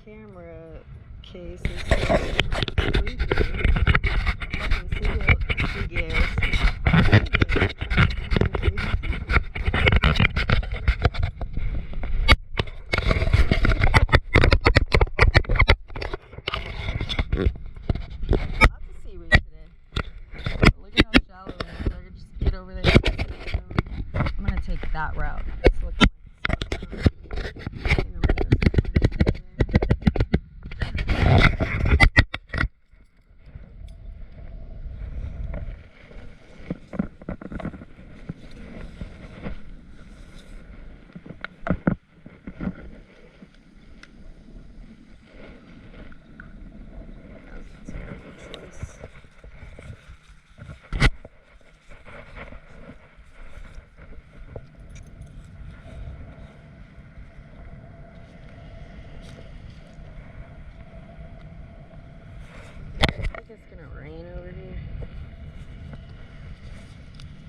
camera case is so creepy. Fucking sea gas. Lots of seaweed today. Look at how shallow it is. I could just get over there. I'm gonna take that route. It's looking like it's gonna rain over here.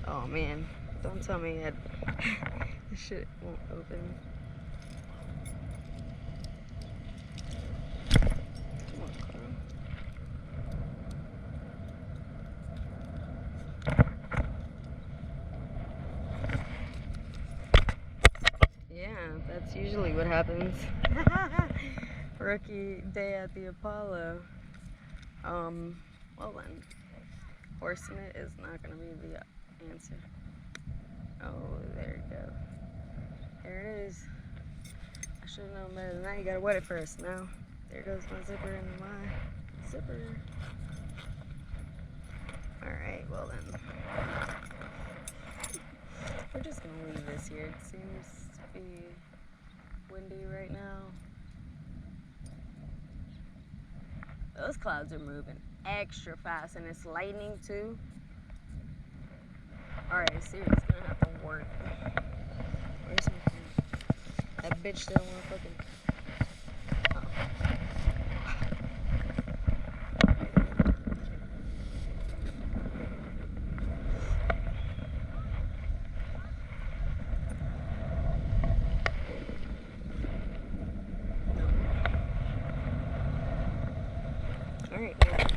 Oh man, don't tell me that this shit won't open. Come on, Carl. Yeah, that's usually what happens. Rookie day at the Apollo. Well then, horsing it is not going to be the answer. Oh, there you go. There it is. I should have known better than that. You got to wet it first. Now, there goes my zipper into my zipper. Alright, well then. We're just going to leave this here. It seems to be windy right now. Those clouds are moving extra fast, and it's lightning too. Alright, Siri's gonna have to work. Where's my phone? That bitch still wanna fucking. Alright, well.